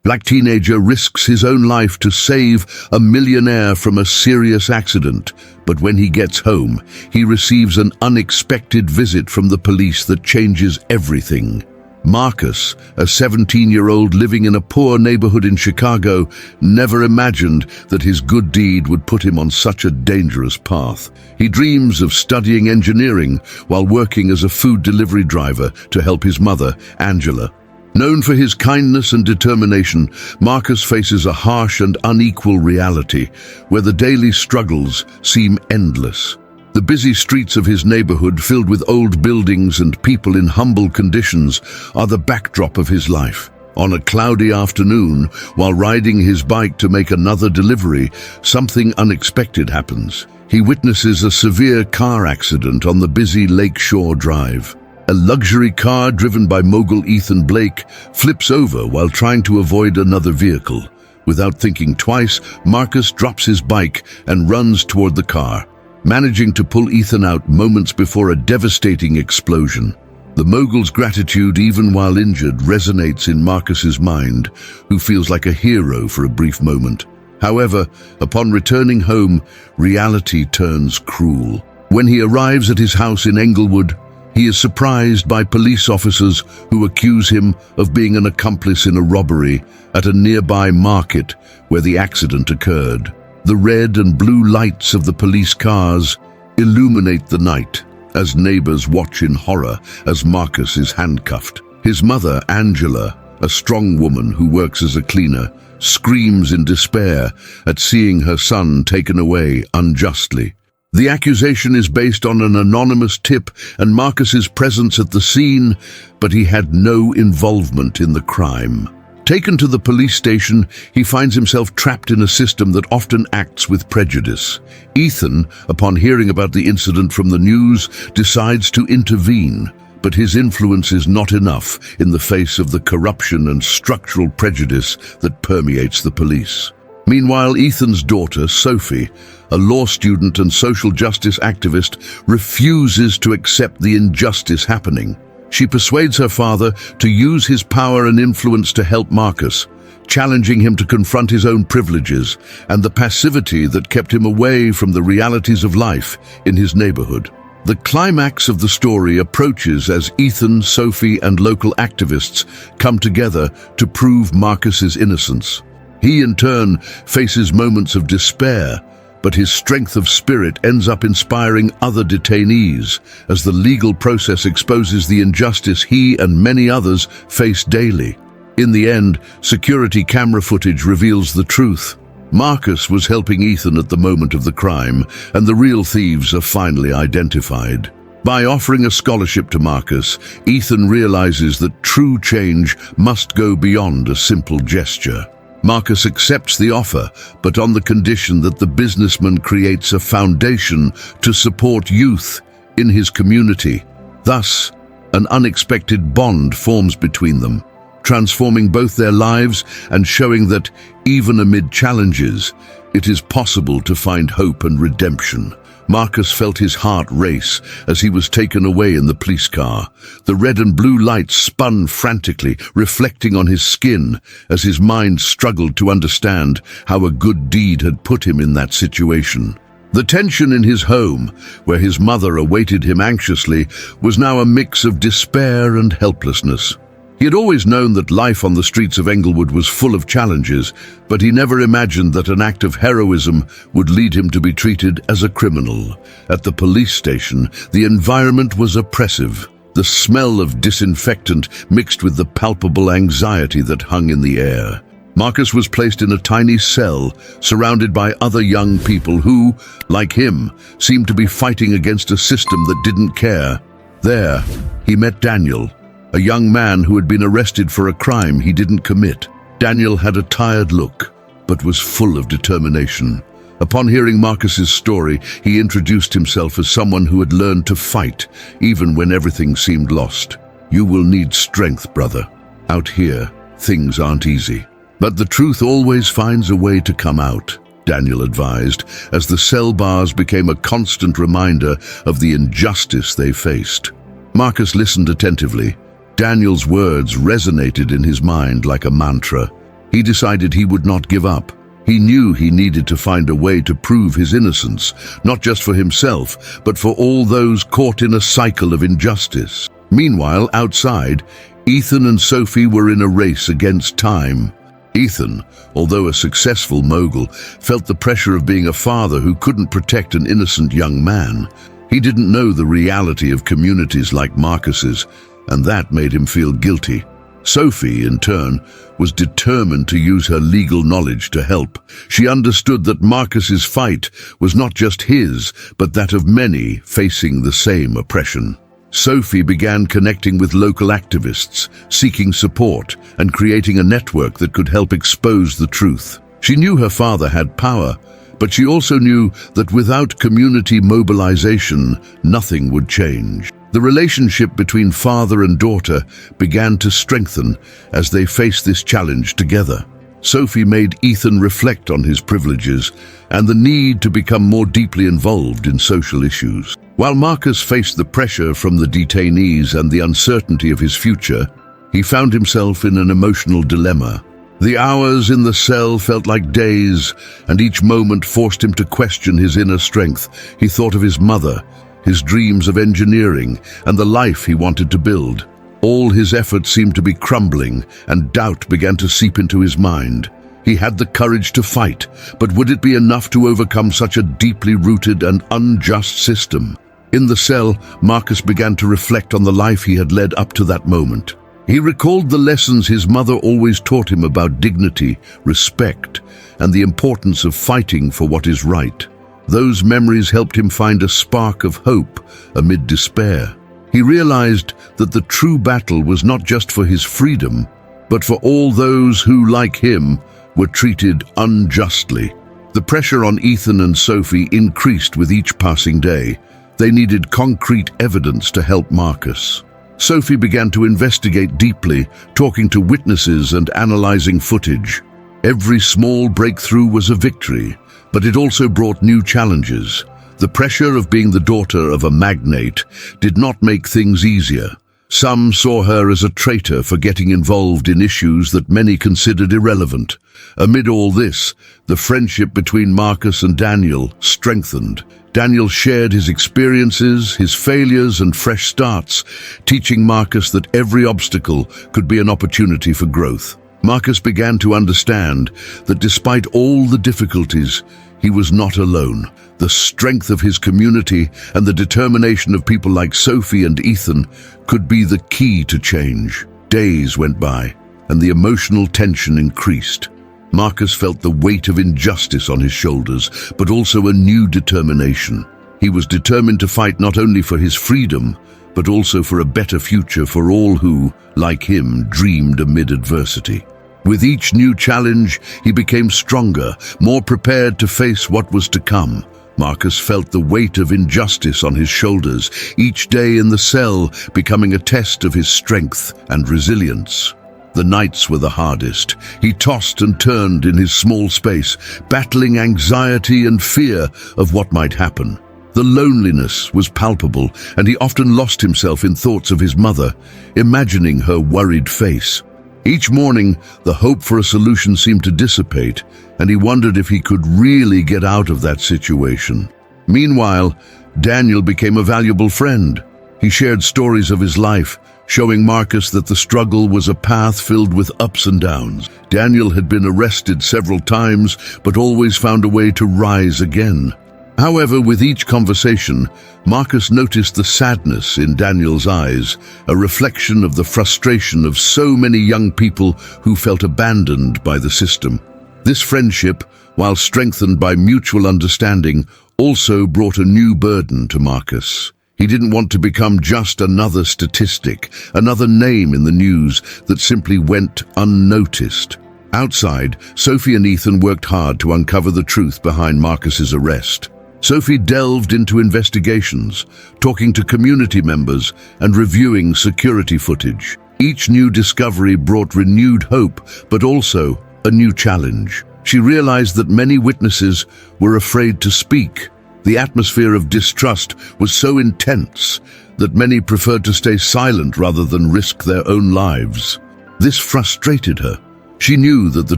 Black teenager risks his own life to save a millionaire from a serious accident, but when he gets home, he receives an unexpected visit from the police that changes everything. Marcus, a 17-year-old living in a poor neighborhood in Chicago, never imagined that his good deed would put him on such a dangerous path. He dreams of studying engineering while working as a food delivery driver to help his mother, Angela. Known for his kindness and determination, Marcus faces a harsh and unequal reality where the daily struggles seem endless. The busy streets of his neighborhood, filled with old buildings and people in humble conditions, are the backdrop of his life. On a cloudy afternoon, while riding his bike to make another delivery, something unexpected happens. He witnesses a severe car accident on the busy Lakeshore Drive. A luxury car driven by mogul Ethan Blake flips over while trying to avoid another vehicle. Without thinking twice, Marcus drops his bike and runs toward the car, managing to pull Ethan out moments before a devastating explosion. The mogul's gratitude, even while injured, resonates in Marcus's mind, who feels like a hero for a brief moment. However, upon returning home, reality turns cruel. When he arrives at his house in Englewood, he is surprised by police officers who accuse him of being an accomplice in a robbery at a nearby market where the accident occurred. The red and blue lights of the police cars illuminate the night as neighbors watch in horror as Marcus is handcuffed. His mother, Angela, a strong woman who works as a cleaner, screams in despair at seeing her son taken away unjustly. The accusation is based on an anonymous tip and Marcus's presence at the scene, but he had no involvement in the crime. Taken to the police station, he finds himself trapped in a system that often acts with prejudice. Ethan, upon hearing about the incident from the news, decides to intervene, but his influence is not enough in the face of the corruption and structural prejudice that permeates the police. Meanwhile, Ethan's daughter, Sophie, a law student and social justice activist, refuses to accept the injustice happening. She persuades her father to use his power and influence to help Marcus, challenging him to confront his own privileges and the passivity that kept him away from the realities of life in his neighborhood. The climax of the story approaches as Ethan, Sophie, and local activists come together to prove Marcus's innocence. He, in turn, faces moments of despair, but his strength of spirit ends up inspiring other detainees as the legal process exposes the injustice he and many others face daily. In the end, security camera footage reveals the truth. Marcus was helping Ethan at the moment of the crime, and the real thieves are finally identified. By offering a scholarship to Marcus, Ethan realizes that true change must go beyond a simple gesture. Marcus accepts the offer, but on the condition that the businessman creates a foundation to support youth in his community. Thus, an unexpected bond forms between them, transforming both their lives and showing that, even amid challenges, it is possible to find hope and redemption. Marcus felt his heart race as he was taken away in the police car. The red and blue lights spun frantically, reflecting on his skin as his mind struggled to understand how a good deed had put him in that situation. The tension in his home, where his mother awaited him anxiously, was now a mix of despair and helplessness. He had always known that life on the streets of Englewood was full of challenges, but he never imagined that an act of heroism would lead him to be treated as a criminal. At the police station, the environment was oppressive. The smell of disinfectant mixed with the palpable anxiety that hung in the air. Marcus was placed in a tiny cell, surrounded by other young people who, like him, seemed to be fighting against a system that didn't care. There, he met Daniel, a young man who had been arrested for a crime he didn't commit. Daniel had a tired look, but was full of determination. Upon hearing Marcus's story, he introduced himself as someone who had learned to fight, even when everything seemed lost. "You will need strength, brother. Out here, things aren't easy. But the truth always finds a way to come out," Daniel advised, as the cell bars became a constant reminder of the injustice they faced. Marcus listened attentively. Daniel's words resonated in his mind like a mantra. He decided he would not give up. He knew he needed to find a way to prove his innocence, not just for himself, but for all those caught in a cycle of injustice. Meanwhile, outside, Ethan and Sophie were in a race against time. Ethan, although a successful mogul, felt the pressure of being a father who couldn't protect an innocent young man. He didn't know the reality of communities like Marcus's, and that made him feel guilty. Sophie, in turn, was determined to use her legal knowledge to help. She understood that Marcus's fight was not just his, but that of many facing the same oppression. Sophie began connecting with local activists, seeking support, and creating a network that could help expose the truth. She knew her father had power, but she also knew that without community mobilization, nothing would change. The relationship between father and daughter began to strengthen as they faced this challenge together. Sophie made Ethan reflect on his privileges and the need to become more deeply involved in social issues. While Marcus faced the pressure from the detainees and the uncertainty of his future, he found himself in an emotional dilemma. The hours in the cell felt like days, and each moment forced him to question his inner strength. He thought of his mother, his dreams of engineering, and the life he wanted to build. All his efforts seemed to be crumbling, and doubt began to seep into his mind. He had the courage to fight, but would it be enough to overcome such a deeply rooted and unjust system? In the cell, Marcus began to reflect on the life he had led up to that moment. He recalled the lessons his mother always taught him about dignity, respect, and the importance of fighting for what is right. Those memories helped him find a spark of hope amid despair. He realized that the true battle was not just for his freedom, but for all those who, like him, were treated unjustly. The pressure on Ethan and Sophie increased with each passing day. They needed concrete evidence to help Marcus. Sophie began to investigate deeply, talking to witnesses and analyzing footage. Every small breakthrough was a victory, but it also brought new challenges. The pressure of being the daughter of a magnate did not make things easier. Some saw her as a traitor for getting involved in issues that many considered irrelevant. Amid all this, the friendship between Marcus and Daniel strengthened. Daniel shared his experiences, his failures, and fresh starts, teaching Marcus that every obstacle could be an opportunity for growth. Marcus began to understand that despite all the difficulties, he was not alone. The strength of his community and the determination of people like Sophie and Ethan could be the key to change. Days went by, and the emotional tension increased. Marcus felt the weight of injustice on his shoulders, but also a new determination. He was determined to fight not only for his freedom, but also for a better future for all who, like him, dreamed amid adversity. With each new challenge, he became stronger, more prepared to face what was to come. Marcus felt the weight of injustice on his shoulders, each day in the cell becoming a test of his strength and resilience. The nights were the hardest. He tossed and turned in his small space, battling anxiety and fear of what might happen. The loneliness was palpable, and he often lost himself in thoughts of his mother, imagining her worried face. Each morning, the hope for a solution seemed to dissipate, and he wondered if he could really get out of that situation. Meanwhile, Daniel became a valuable friend. He shared stories of his life, showing Marcus that the struggle was a path filled with ups and downs. Daniel had been arrested several times, but always found a way to rise again. However, with each conversation, Marcus noticed the sadness in Daniel's eyes, a reflection of the frustration of so many young people who felt abandoned by the system. This friendship, while strengthened by mutual understanding, also brought a new burden to Marcus. He didn't want to become just another statistic, another name in the news that simply went unnoticed. Outside, Sophie and Ethan worked hard to uncover the truth behind Marcus's arrest. Sophie delved into investigations, talking to community members and reviewing security footage. Each new discovery brought renewed hope, but also a new challenge. She realized that many witnesses were afraid to speak. The atmosphere of distrust was so intense that many preferred to stay silent rather than risk their own lives. This frustrated her, She knew that the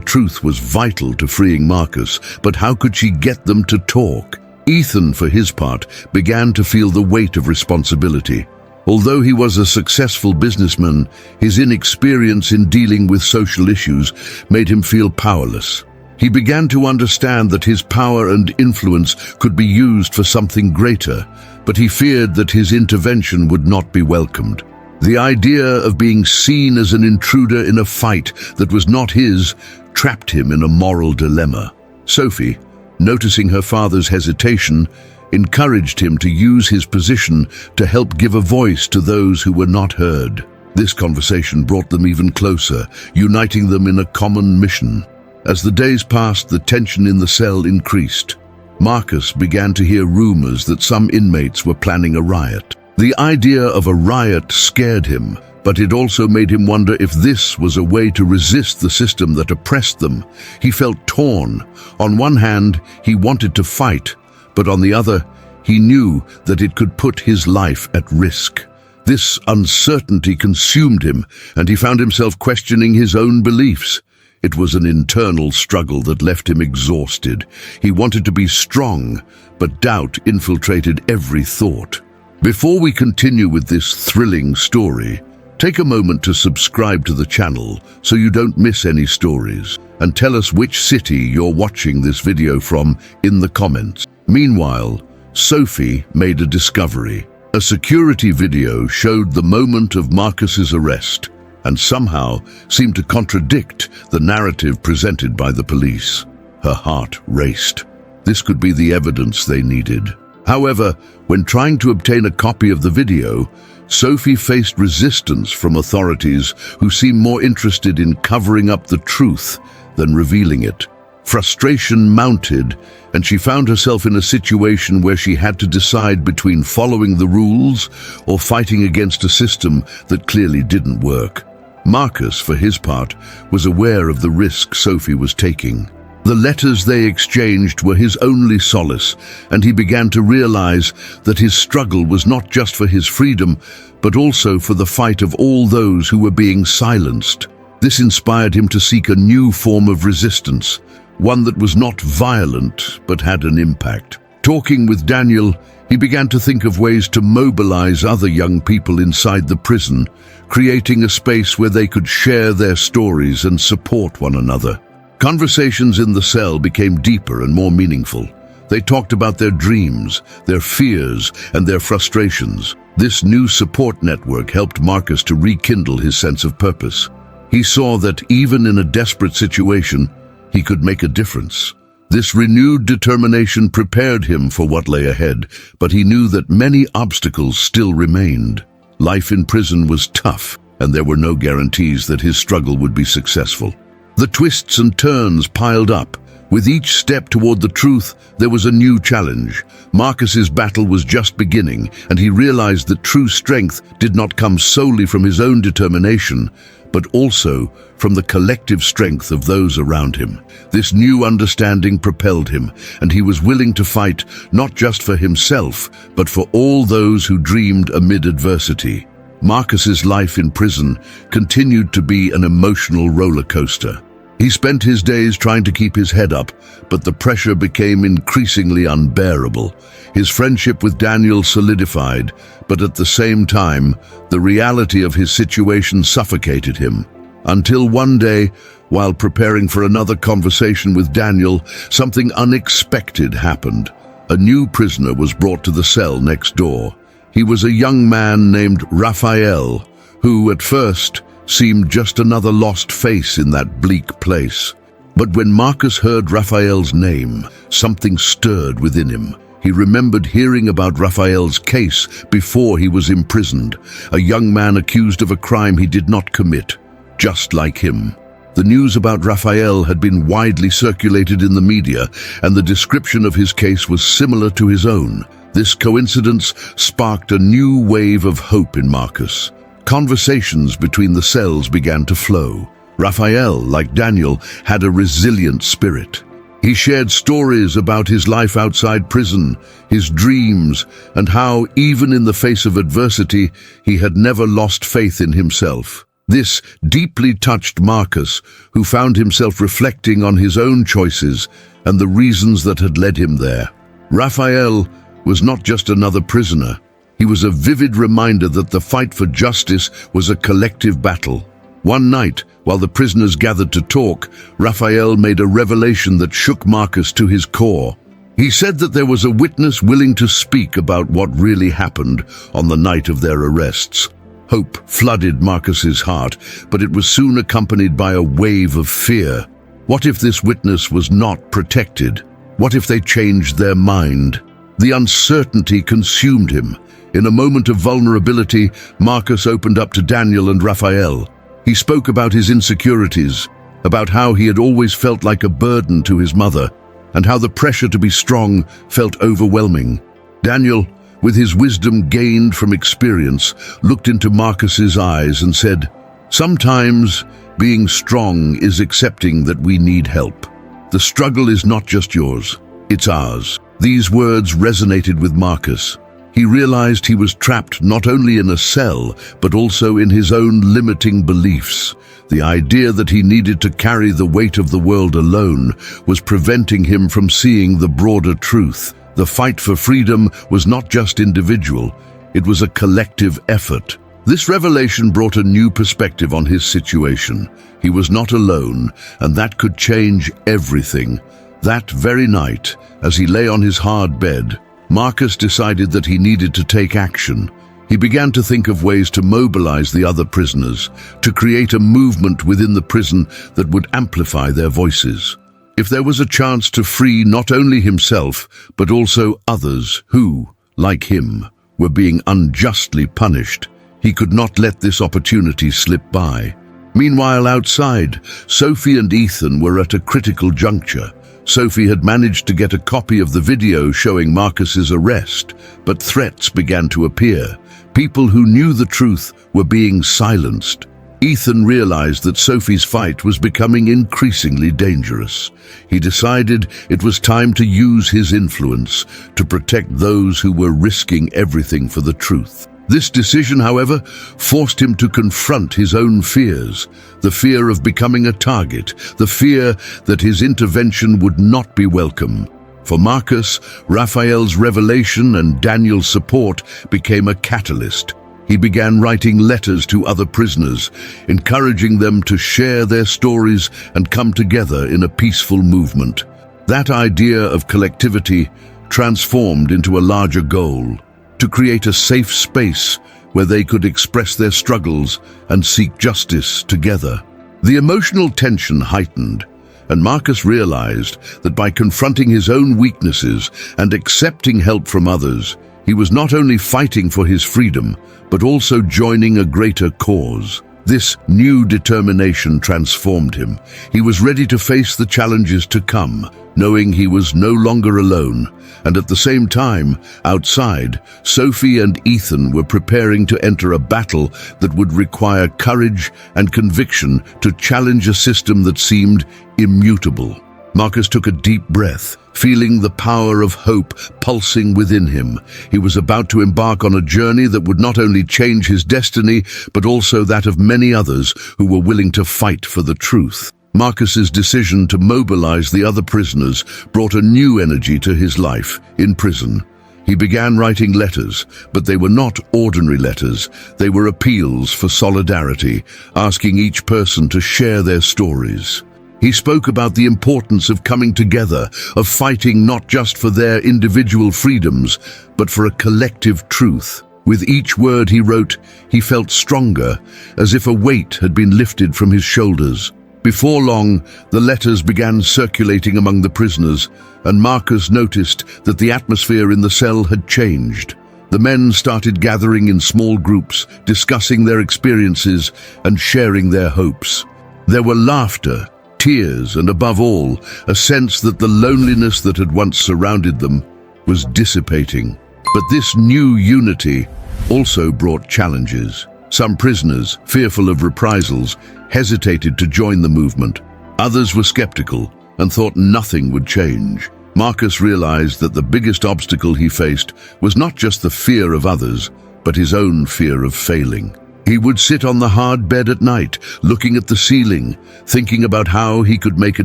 truth was vital to freeing Marcus, but how could she get them to talk? Ethan, for his part, began to feel the weight of responsibility. Although he was a successful businessman, his inexperience in dealing with social issues made him feel powerless. He began to understand that his power and influence could be used for something greater, but he feared that his intervention would not be welcomed. The idea of being seen as an intruder in a fight that was not his trapped him in a moral dilemma. Sophie, noticing her father's hesitation, encouraged him to use his position to help give a voice to those who were not heard. This conversation brought them even closer, uniting them in a common mission. As the days passed, the tension in the cell increased. Marcus began to hear rumors that some inmates were planning a riot. The idea of a riot scared him, but it also made him wonder if this was a way to resist the system that oppressed them. He felt torn. On one hand, he wanted to fight, but on the other, he knew that it could put his life at risk. This uncertainty consumed him, and he found himself questioning his own beliefs. It was an internal struggle that left him exhausted. He wanted to be strong, but doubt infiltrated every thought. Before we continue with this thrilling story, take a moment to subscribe to the channel so you don't miss any stories, and tell us which city you're watching this video from in the comments. Meanwhile, Sophie made a discovery. A security video showed the moment of Marcus's arrest, and somehow seemed to contradict the narrative presented by the police. Her heart raced. This could be the evidence they needed. However, when trying to obtain a copy of the video, Sophie faced resistance from authorities who seemed more interested in covering up the truth than revealing it. Frustration mounted, and she found herself in a situation where she had to decide between following the rules or fighting against a system that clearly didn't work. Marcus, for his part, was aware of the risk Sophie was taking. The letters they exchanged were his only solace, and he began to realize that his struggle was not just for his freedom, but also for the fight of all those who were being silenced. This inspired him to seek a new form of resistance, one that was not violent but had an impact. Talking with Daniel, he began to think of ways to mobilize other young people inside the prison, creating a space where they could share their stories and support one another. Conversations in the cell became deeper and more meaningful. They talked about their dreams, their fears, and their frustrations. This new support network helped Marcus to rekindle his sense of purpose. He saw that even in a desperate situation, he could make a difference. This renewed determination prepared him for what lay ahead, but he knew that many obstacles still remained. Life in prison was tough, and there were no guarantees that his struggle would be successful. The twists and turns piled up. With each step toward the truth, there was a new challenge. Marcus's battle was just beginning, and he realized that true strength did not come solely from his own determination, but also from the collective strength of those around him. This new understanding propelled him, and he was willing to fight not just for himself, but for all those who dreamed amid adversity. Marcus's life in prison continued to be an emotional roller coaster. He spent his days trying to keep his head up, but the pressure became increasingly unbearable. His friendship with Daniel solidified, but at the same time, the reality of his situation suffocated him. Until one day, while preparing for another conversation with Daniel, something unexpected happened. A new prisoner was brought to the cell next door. He was a young man named Raphael, who at first seemed just another lost face in that bleak place. But when Marcus heard Raphael's name, something stirred within him. He remembered hearing about Raphael's case before he was imprisoned, a young man accused of a crime he did not commit, just like him. The news about Raphael had been widely circulated in the media, and the description of his case was similar to his own. This coincidence sparked a new wave of hope in Marcus. Conversations between the cells began to flow. Raphael, like Daniel, had a resilient spirit. He shared stories about his life outside prison, his dreams, and how, even in the face of adversity, he had never lost faith in himself. This deeply touched Marcus, who found himself reflecting on his own choices and the reasons that had led him there. Raphael was not just another prisoner. He was a vivid reminder that the fight for justice was a collective battle. One night, while the prisoners gathered to talk, Raphael made a revelation that shook Marcus to his core. He said that there was a witness willing to speak about what really happened on the night of their arrests. Hope flooded Marcus's heart, but it was soon accompanied by a wave of fear. What if this witness was not protected? What if they changed their mind? The uncertainty consumed him. In a moment of vulnerability, Marcus opened up to Daniel and Raphael. He spoke about his insecurities, about how he had always felt like a burden to his mother, and how the pressure to be strong felt overwhelming. Daniel, with his wisdom gained from experience, looked into Marcus's eyes and said, "Sometimes being strong is accepting that we need help. The struggle is not just yours, it's ours." These words resonated with Marcus. He realized he was trapped not only in a cell, but also in his own limiting beliefs. The idea that he needed to carry the weight of the world alone was preventing him from seeing the broader truth. The fight for freedom was not just individual, it was a collective effort. This revelation brought a new perspective on his situation. He was not alone, and that could change everything. That very night, as he lay on his hard bed, Marcus decided that he needed to take action. He began to think of ways to mobilize the other prisoners, to create a movement within the prison that would amplify their voices. If there was a chance to free not only himself, but also others who, like him, were being unjustly punished, he could not let this opportunity slip by. Meanwhile, outside, Sophie and Ethan were at a critical juncture. Sophie had managed to get a copy of the video showing Marcus's arrest, but threats began to appear. People who knew the truth were being silenced. Ethan realized that Sophie's fight was becoming increasingly dangerous. He decided it was time to use his influence to protect those who were risking everything for the truth. This decision, however, forced him to confront his own fears. The fear of becoming a target, the fear that his intervention would not be welcome. For Marcus, Raphael's revelation and Daniel's support became a catalyst. He began writing letters to other prisoners, encouraging them to share their stories and come together in a peaceful movement. That idea of collectivity transformed into a larger goal, to create a safe space where they could express their struggles and seek justice together. The emotional tension heightened, and Marcus realized that by confronting his own weaknesses and accepting help from others, he was not only fighting for his freedom, but also joining a greater cause. This new determination transformed him. He was ready to face the challenges to come, knowing he was no longer alone. And at the same time, outside, Sophie and Ethan were preparing to enter a battle that would require courage and conviction to challenge a system that seemed immutable. Marcus took a deep breath, feeling the power of hope pulsing within him. He was about to embark on a journey that would not only change his destiny, but also that of many others who were willing to fight for the truth. Marcus's decision to mobilize the other prisoners brought a new energy to his life in prison. He began writing letters, but they were not ordinary letters. They were appeals for solidarity, asking each person to share their stories. He spoke about the importance of coming together, of fighting not just for their individual freedoms, but for a collective truth. With each word he wrote, he felt stronger, as if a weight had been lifted from his shoulders. Before long, the letters began circulating among the prisoners, and Marcus noticed that the atmosphere in the cell had changed. The men started gathering in small groups, discussing their experiences and sharing their hopes. There were laughter, tears, and above all, a sense that the loneliness that had once surrounded them was dissipating. But this new unity also brought challenges. Some prisoners, fearful of reprisals, hesitated to join the movement. Others were skeptical and thought nothing would change. Marcus realized that the biggest obstacle he faced was not just the fear of others, but his own fear of failing. He would sit on the hard bed at night, looking at the ceiling, thinking about how he could make a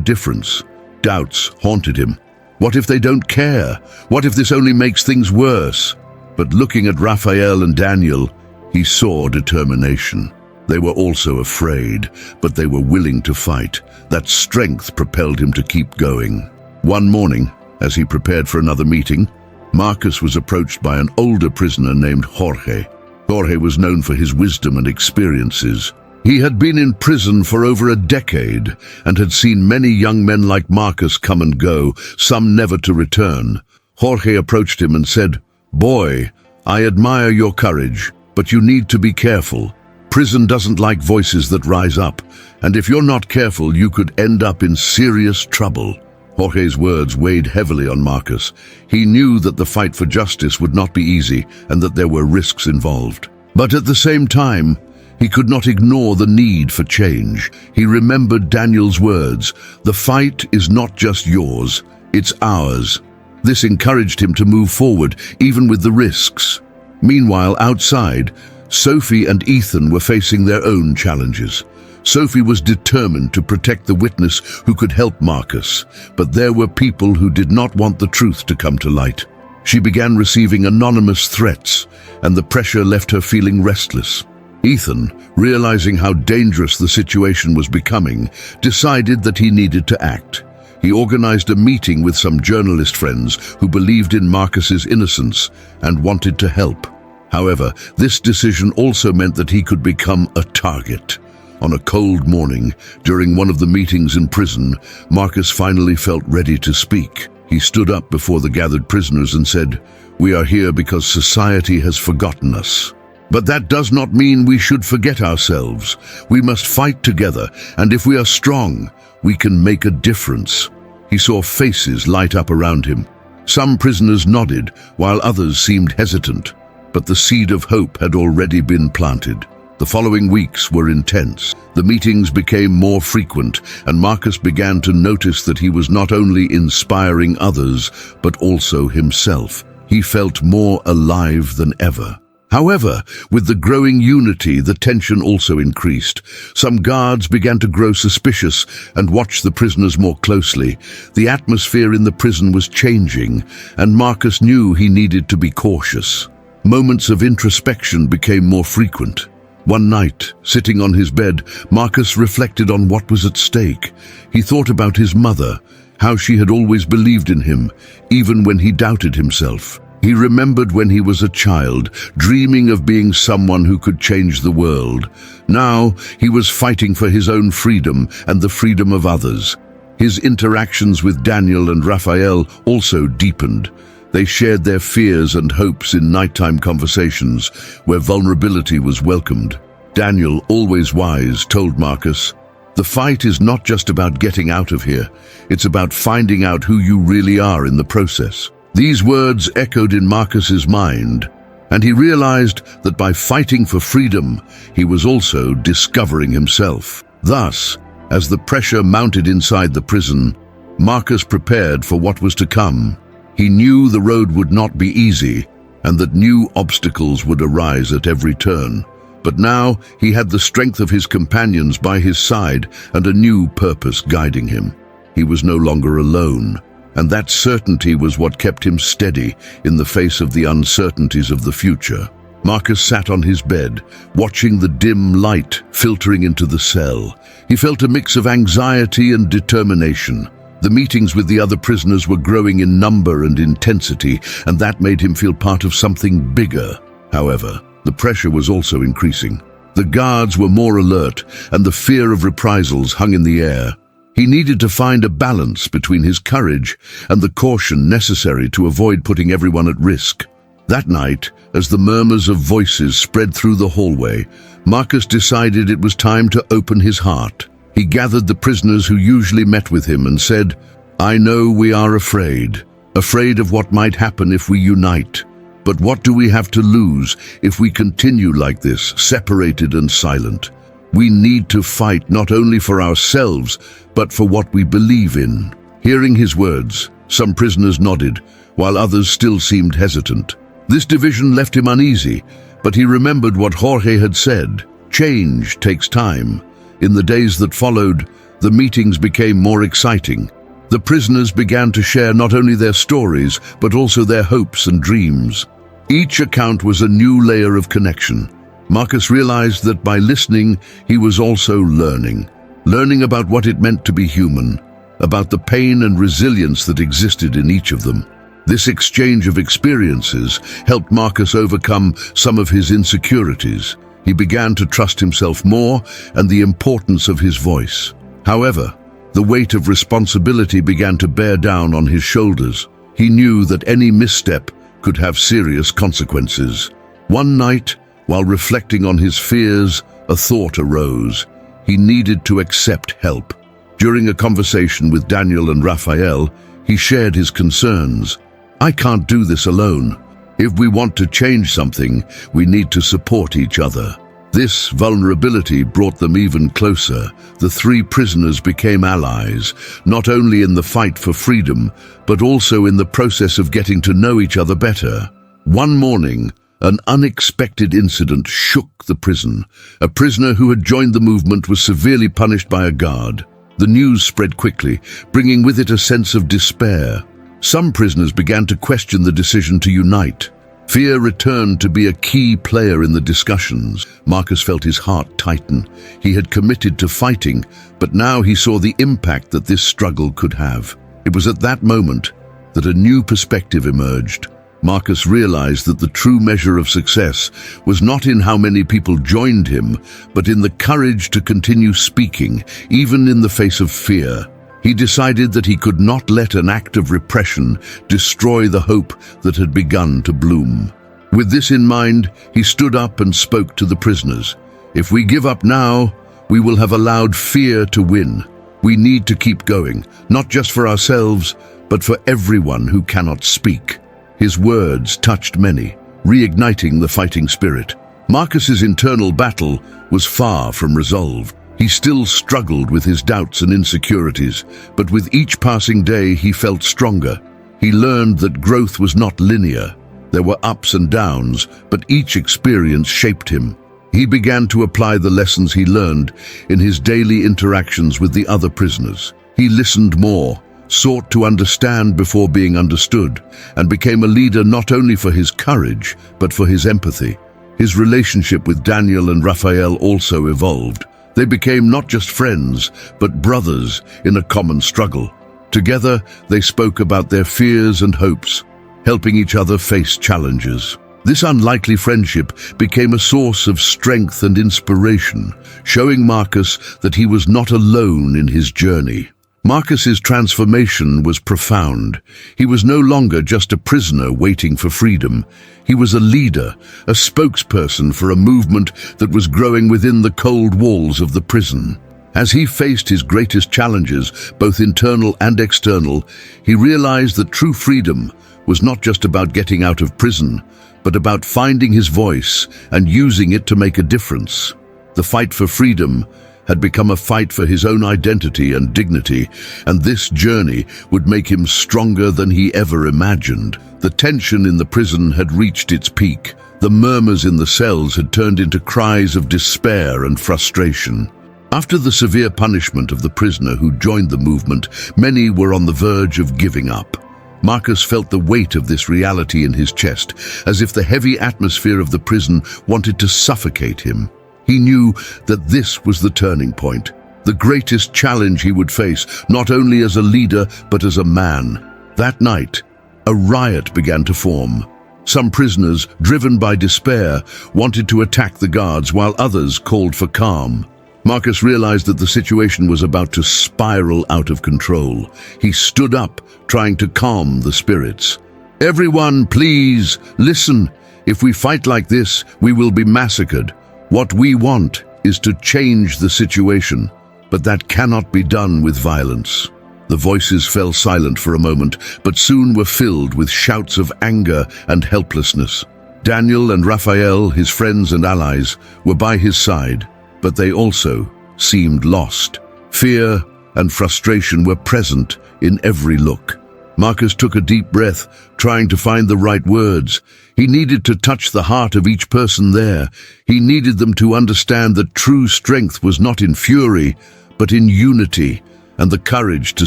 difference. Doubts haunted him. What if they don't care? What if this only makes things worse? But looking at Raphael and Daniel, he saw determination. They were also afraid, but they were willing to fight. That strength propelled him to keep going. One morning, as he prepared for another meeting, Marcus was approached by an older prisoner named Jorge. Jorge was known for his wisdom and experiences. He had been in prison for over a decade and had seen many young men like Marcus come and go, some never to return. Jorge approached him and said, "Boy, I admire your courage, but you need to be careful. Prison doesn't like voices that rise up, and if you're not careful, you could end up in serious trouble." Jorge's words weighed heavily on Marcus. He knew that the fight for justice would not be easy and that there were risks involved. But at the same time, he could not ignore the need for change. He remembered Daniel's words, "The fight is not just yours, it's ours." This encouraged him to move forward, even with the risks. Meanwhile, outside, Sophie and Ethan were facing their own challenges. Sophie was determined to protect the witness who could help Marcus, but there were people who did not want the truth to come to light. She began receiving anonymous threats, and the pressure left her feeling restless. Ethan, realizing how dangerous the situation was becoming, decided that he needed to act. He organized a meeting with some journalist friends who believed in Marcus's innocence and wanted to help. However, this decision also meant that he could become a target. On a cold morning, during one of the meetings in prison, Marcus finally felt ready to speak. He stood up before the gathered prisoners and said, "We are here because society has forgotten us. But that does not mean we should forget ourselves. We must fight together, and if we are strong, we can make a difference." He saw faces light up around him. Some prisoners nodded, while others seemed hesitant. But the seed of hope had already been planted. The following weeks were intense. The meetings became more frequent, and Marcus began to notice that he was not only inspiring others, but also himself. He felt more alive than ever. However, with the growing unity, the tension also increased. Some guards began to grow suspicious and watch the prisoners more closely. The atmosphere in the prison was changing, and Marcus knew he needed to be cautious. Moments of introspection became more frequent. One night, sitting on his bed, Marcus reflected on what was at stake. He thought about his mother, how she had always believed in him, even when he doubted himself. He remembered when he was a child, dreaming of being someone who could change the world. Now, he was fighting for his own freedom and the freedom of others. His interactions with Daniel and Raphael also deepened. They shared their fears and hopes in nighttime conversations, where vulnerability was welcomed. Daniel, always wise, told Marcus, "The fight is not just about getting out of here. It's about finding out who you really are in the process." These words echoed in Marcus's mind, and he realized that by fighting for freedom, he was also discovering himself. Thus, as the pressure mounted inside the prison, Marcus prepared for what was to come. He knew the road would not be easy, and that new obstacles would arise at every turn. But now he had the strength of his companions by his side and a new purpose guiding him. He was no longer alone, and that certainty was what kept him steady in the face of the uncertainties of the future. Marcus sat on his bed, watching the dim light filtering into the cell. He felt a mix of anxiety and determination. The meetings with the other prisoners were growing in number and intensity, and that made him feel part of something bigger. However, the pressure was also increasing. The guards were more alert, and the fear of reprisals hung in the air. He needed to find a balance between his courage and the caution necessary to avoid putting everyone at risk. That night, as the murmurs of voices spread through the hallway, Marcus decided it was time to open his heart. He gathered the prisoners who usually met with him and said, "I know we are afraid of what might happen if we unite. But what do we have to lose if we continue like this, separated and silent? We need to fight not only for ourselves, but for what we believe in." Hearing his words, some prisoners nodded, while others still seemed hesitant. This division left him uneasy, But he remembered what Jorge had said. Change takes time. In the days that followed, the meetings became more exciting. The prisoners began to share not only their stories, but also their hopes and dreams. Each account was a new layer of connection. Marcus realized that by listening, he was also learning about what it meant to be human, about the pain and resilience that existed in each of them. This exchange of experiences helped Marcus overcome some of his insecurities. He began to trust himself more and the importance of his voice. However, the weight of responsibility began to bear down on his shoulders. He knew that any misstep could have serious consequences. One night, while reflecting on his fears, a thought arose. He needed to accept help. During a conversation with Daniel and Raphael, he shared his concerns. "I can't do this alone. If we want to change something, we need to support each other." This vulnerability brought them even closer. The three prisoners became allies, not only in the fight for freedom, but also in the process of getting to know each other better. One morning, an unexpected incident shook the prison. A prisoner who had joined the movement was severely punished by a guard. The news spread quickly, bringing with it a sense of despair. Some prisoners began to question the decision to unite. Fear returned to be a key player in the discussions. Marcus felt his heart tighten. He had committed to fighting, but now he saw the impact that this struggle could have. It was at that moment that a new perspective emerged. Marcus realized that the true measure of success was not in how many people joined him, but in the courage to continue speaking, even in the face of fear. He decided that he could not let an act of repression destroy the hope that had begun to bloom. With this in mind, he stood up and spoke to the prisoners. "If we give up now, we will have allowed fear to win. We need to keep going, not just for ourselves, but for everyone who cannot speak." His words touched many, reigniting the fighting spirit. Marcus's internal battle was far from resolved. He still struggled with his doubts and insecurities, but with each passing day he felt stronger. He learned that growth was not linear. There were ups and downs, but each experience shaped him. He began to apply the lessons he learned in his daily interactions with the other prisoners. He listened more, sought to understand before being understood, and became a leader not only for his courage, but for his empathy. His relationship with Daniel and Raphael also evolved. They became not just friends, but brothers in a common struggle. Together, they spoke about their fears and hopes, helping each other face challenges. This unlikely friendship became a source of strength and inspiration, showing Marcus that he was not alone in his journey. Marcus's transformation was profound. He was no longer just a prisoner waiting for freedom. He was a leader, a spokesperson for a movement that was growing within the cold walls of the prison. As he faced his greatest challenges, both internal and external, he realized that true freedom was not just about getting out of prison, but about finding his voice and using it to make a difference. The fight for freedom had become a fight for his own identity and dignity, and this journey would make him stronger than he ever imagined. The tension in the prison had reached its peak. The murmurs in the cells had turned into cries of despair and frustration. After the severe punishment of the prisoner who joined the movement, many were on the verge of giving up. Marcus felt the weight of this reality in his chest, as if the heavy atmosphere of the prison wanted to suffocate him. He knew that this was the turning point, the greatest challenge he would face, not only as a leader, but as a man. That night, a riot began to form. Some prisoners, driven by despair, wanted to attack the guards, while others called for calm. Marcus realized that the situation was about to spiral out of control. He stood up, trying to calm the spirits. "Everyone, please, listen. If we fight like this, we will be massacred. What we want is to change the situation, but that cannot be done with violence." The voices fell silent for a moment, but soon were filled with shouts of anger and helplessness. Daniel and Raphael, his friends and allies, were by his side, but they also seemed lost. Fear and frustration were present in every look. Marcus took a deep breath, trying to find the right words. He needed to touch the heart of each person there. He needed them to understand that true strength was not in fury, but in unity, and the courage to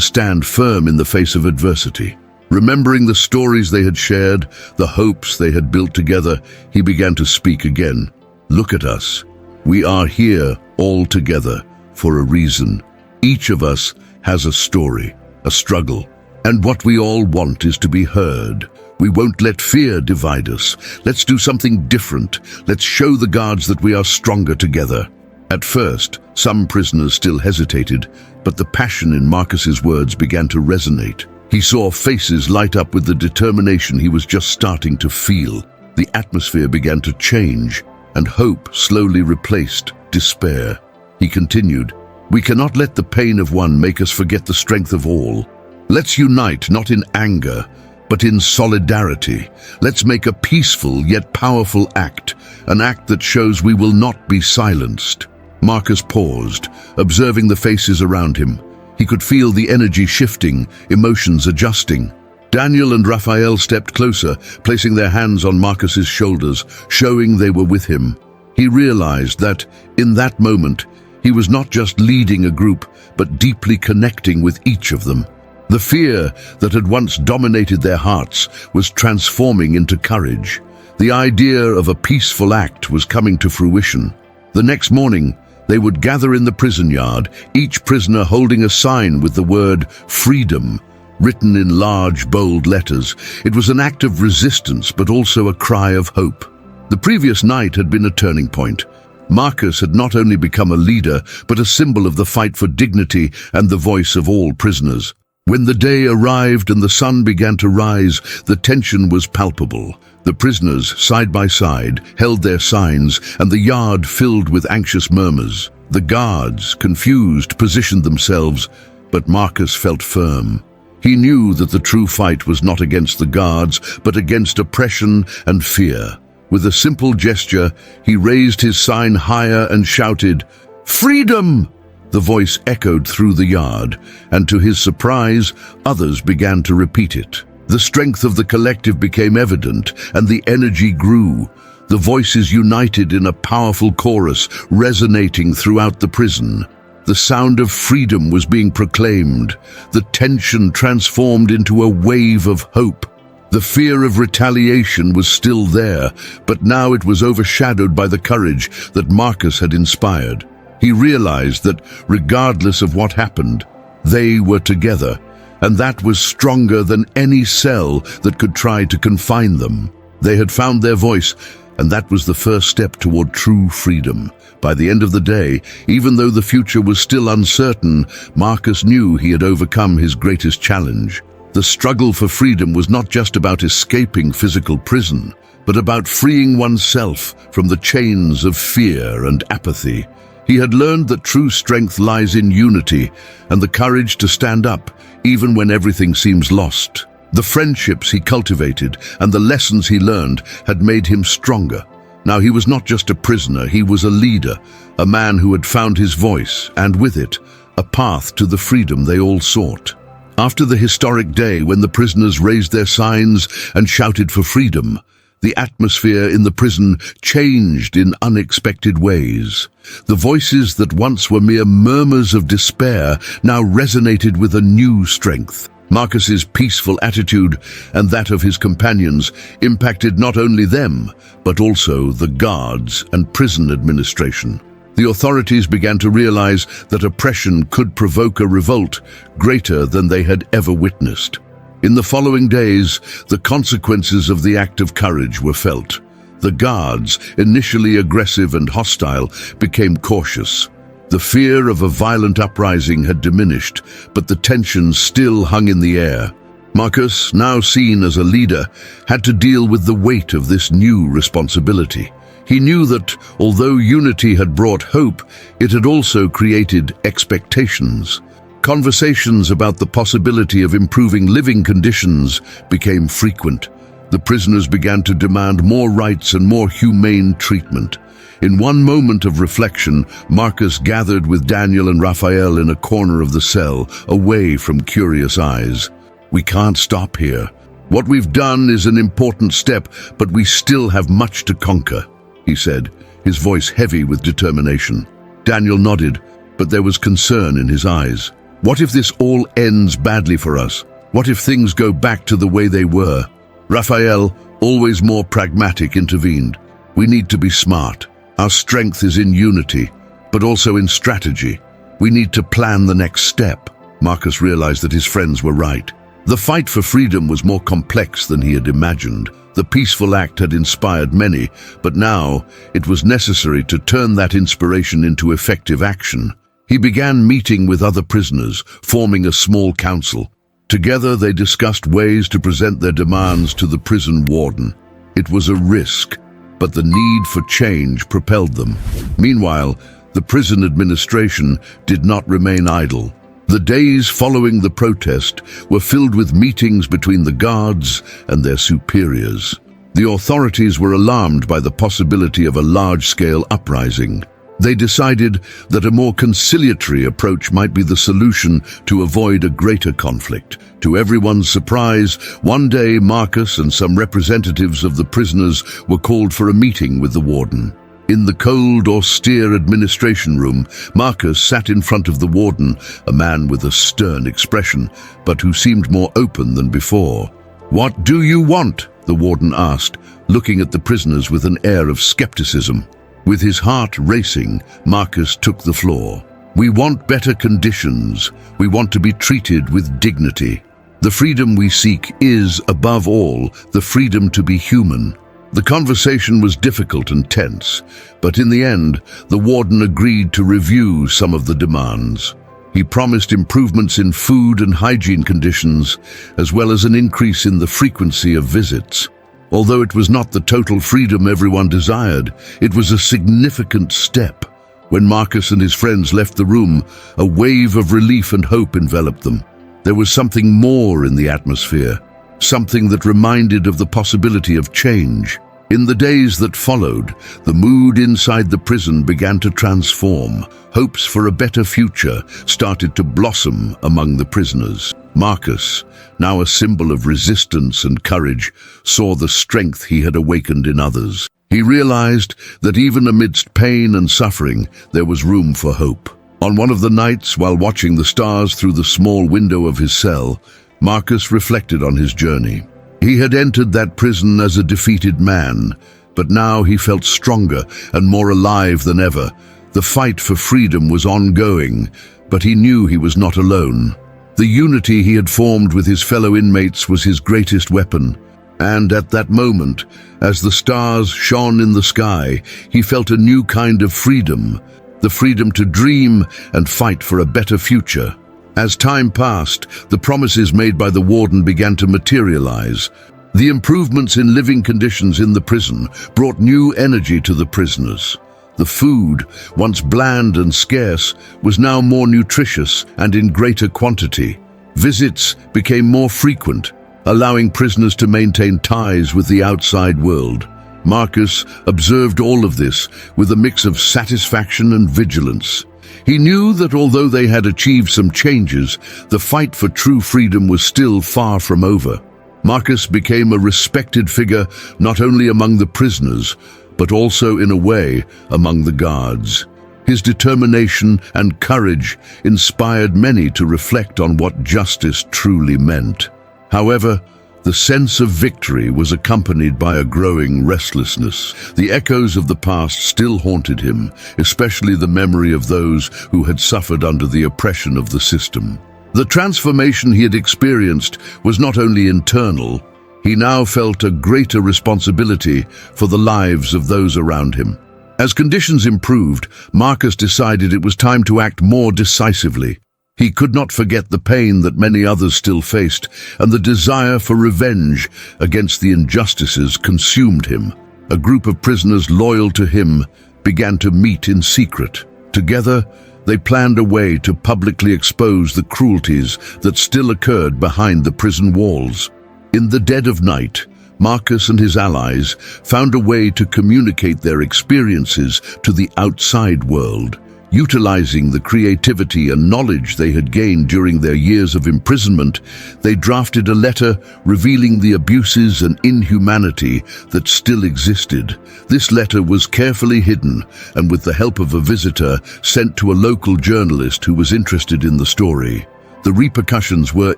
stand firm in the face of adversity. Remembering the stories they had shared, the hopes they had built together, he began to speak again. Look at us. We are here all together for a reason. Each of us has a story, a struggle, and what we all want is to be heard. We won't let fear divide us. Let's do something different. Let's show the guards that we are stronger together. At first, some prisoners still hesitated, but the passion in Marcus's words began to resonate. He saw faces light up with the determination he was just starting to feel. The atmosphere began to change, and hope slowly replaced despair. He continued, "We cannot let the pain of one make us forget the strength of all. Let's unite, not in anger, but in solidarity. Let's make a peaceful yet powerful act, an act that shows we will not be silenced." Marcus paused, observing the faces around him. He could feel the energy shifting, emotions adjusting. Daniel and Raphael stepped closer, placing their hands on Marcus's shoulders, showing they were with him. He realized that, in that moment, he was not just leading a group, but deeply connecting with each of them. The fear that had once dominated their hearts was transforming into courage. The idea of a peaceful act was coming to fruition. The next morning, they would gather in the prison yard, each prisoner holding a sign with the word "freedom" written in large, bold letters. It was an act of resistance, but also a cry of hope. The previous night had been a turning point. Marcus had not only become a leader, but a symbol of the fight for dignity and the voice of all prisoners. When the day arrived and the sun began to rise, the tension was palpable. The prisoners, side by side, held their signs, and the yard filled with anxious murmurs. The guards, confused, positioned themselves, but Marcus felt firm. He knew that the true fight was not against the guards, but against oppression and fear. With a simple gesture, he raised his sign higher and shouted, "Freedom!" The voice echoed through the yard, and to his surprise, others began to repeat it. The strength of the collective became evident, and the energy grew. The voices united in a powerful chorus, resonating throughout the prison. The sound of freedom was being proclaimed. The tension transformed into a wave of hope. The fear of retaliation was still there, but now it was overshadowed by the courage that Marcus had inspired. He realized that, regardless of what happened, they were together, and that was stronger than any cell that could try to confine them. They had found their voice, and that was the first step toward true freedom. By the end of the day, even though the future was still uncertain, Marcus knew he had overcome his greatest challenge. The struggle for freedom was not just about escaping physical prison, but about freeing oneself from the chains of fear and apathy. He had learned that true strength lies in unity and the courage to stand up, even when everything seems lost. The friendships he cultivated and the lessons he learned had made him stronger. Now he was not just a prisoner, he was a leader, a man who had found his voice, and with it, a path to the freedom they all sought. After the historic day when the prisoners raised their signs and shouted for freedom, the atmosphere in the prison changed in unexpected ways. The voices that once were mere murmurs of despair now resonated with a new strength. Marcus's peaceful attitude and that of his companions impacted not only them, but also the guards and prison administration. The authorities began to realize that oppression could provoke a revolt greater than they had ever witnessed. In the following days, the consequences of the act of courage were felt. The guards, initially aggressive and hostile, became cautious. The fear of a violent uprising had diminished, but the tension still hung in the air. Marcus, now seen as a leader, had to deal with the weight of this new responsibility. He knew that, although unity had brought hope, it had also created expectations. Conversations about the possibility of improving living conditions became frequent. The prisoners began to demand more rights and more humane treatment. In one moment of reflection, Marcus gathered with Daniel and Raphael in a corner of the cell, away from curious eyes. We can't stop here. What we've done is an important step, but we still have much to conquer, he said, his voice heavy with determination. Daniel nodded, but there was concern in his eyes. What if this all ends badly for us? What if things go back to the way they were? Raphael, always more pragmatic, intervened. We need to be smart. Our strength is in unity, but also in strategy. We need to plan the next step. Marcus realized that his friends were right. The fight for freedom was more complex than he had imagined. The peaceful act had inspired many, but now it was necessary to turn that inspiration into effective action. He began meeting with other prisoners, forming a small council. Together they discussed ways to present their demands to the prison warden. It was a risk, but the need for change propelled them. Meanwhile, the prison administration did not remain idle. The days following the protest were filled with meetings between the guards and their superiors. The authorities were alarmed by the possibility of a large-scale uprising. They decided that a more conciliatory approach might be the solution to avoid a greater conflict. To everyone's surprise, one day Marcus and some representatives of the prisoners were called for a meeting with the warden. In the cold, austere administration room, Marcus sat in front of the warden, a man with a stern expression, but who seemed more open than before. "What do you want?" the warden asked, looking at the prisoners with an air of skepticism. With his heart racing, Marcus took the floor. "We want better conditions. We want to be treated with dignity. The freedom we seek is, above all, the freedom to be human." The conversation was difficult and tense, but in the end, the warden agreed to review some of the demands. He promised improvements in food and hygiene conditions, as well as an increase in the frequency of visits. Although it was not the total freedom everyone desired, it was a significant step. When Marcus and his friends left the room, a wave of relief and hope enveloped them. There was something more in the atmosphere. Something that reminded of the possibility of change. In the days that followed, the mood inside the prison began to transform. Hopes for a better future started to blossom among the prisoners. Marcus, now a symbol of resistance and courage, saw the strength he had awakened in others. He realized that even amidst pain and suffering, there was room for hope. On one of the nights, while watching the stars through the small window of his cell, Marcus reflected on his journey. He had entered that prison as a defeated man, but now he felt stronger and more alive than ever. The fight for freedom was ongoing, but he knew he was not alone. The unity he had formed with his fellow inmates was his greatest weapon. And at that moment, as the stars shone in the sky, he felt a new kind of freedom, the freedom to dream and fight for a better future. As time passed, the promises made by the warden began to materialize. The improvements in living conditions in the prison brought new energy to the prisoners. The food, once bland and scarce, was now more nutritious and in greater quantity. Visits became more frequent, allowing prisoners to maintain ties with the outside world. Marcus observed all of this with a mix of satisfaction and vigilance. He knew that although they had achieved some changes, the fight for true freedom was still far from over. Marcus became a respected figure not only among the prisoners, but also, in a way, among the guards. His determination and courage inspired many to reflect on what justice truly meant. However, the sense of victory was accompanied by a growing restlessness. The echoes of the past still haunted him, especially the memory of those who had suffered under the oppression of the system. The transformation he had experienced was not only internal. He now felt a greater responsibility for the lives of those around him. As conditions improved, Marcus decided it was time to act more decisively. He could not forget the pain that many others still faced, and the desire for revenge against the injustices consumed him. A group of prisoners loyal to him began to meet in secret. Together, they planned a way to publicly expose the cruelties that still occurred behind the prison walls. In the dead of night, Marcus and his allies found a way to communicate their experiences to the outside world. Utilizing the creativity and knowledge they had gained during their years of imprisonment, they drafted a letter revealing the abuses and inhumanity that still existed. This letter was carefully hidden and, with the help of a visitor, sent to a local journalist who was interested in the story. The repercussions were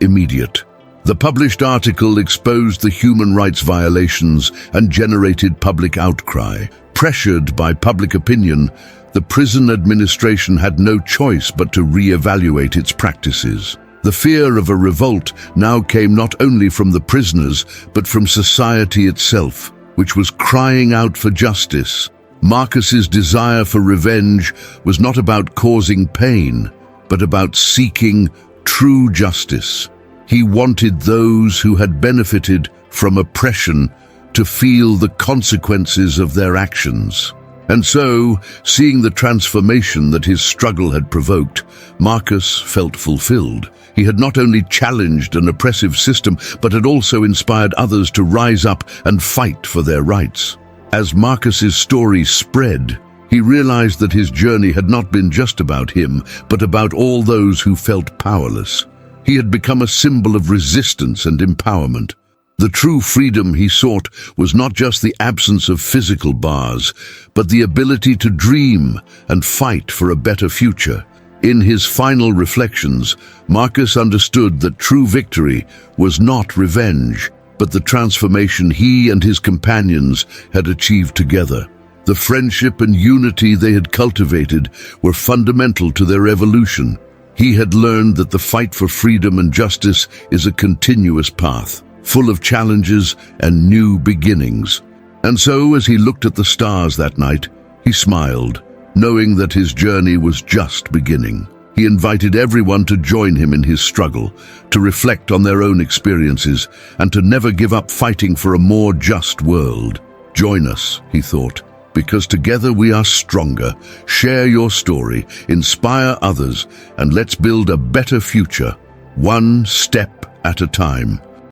immediate. The published article exposed the human rights violations and generated public outcry. Pressured by public opinion, the prison administration had no choice but to re-evaluate its practices. The fear of a revolt now came not only from the prisoners, but from society itself, which was crying out for justice. Marcus's desire for revenge was not about causing pain, but about seeking true justice. He wanted those who had benefited from oppression to feel the consequences of their actions. And so, seeing the transformation that his struggle had provoked, Marcus felt fulfilled. He had not only challenged an oppressive system, but had also inspired others to rise up and fight for their rights. As Marcus's story spread, he realized that his journey had not been just about him, but about all those who felt powerless. He had become a symbol of resistance and empowerment. The true freedom he sought was not just the absence of physical bars, but the ability to dream and fight for a better future. In his final reflections, Marcus understood that true victory was not revenge, but the transformation he and his companions had achieved together. The friendship and unity they had cultivated were fundamental to their evolution. He had learned that the fight for freedom and justice is a continuous path, full of challenges and new beginnings. And so, as he looked at the stars that night, he smiled, knowing that his journey was just beginning. He invited everyone to join him in his struggle, to reflect on their own experiences, and to never give up fighting for a more just world. Join us, he thought, because together we are stronger. Share your story, inspire others, and let's build a better future, one step at a time.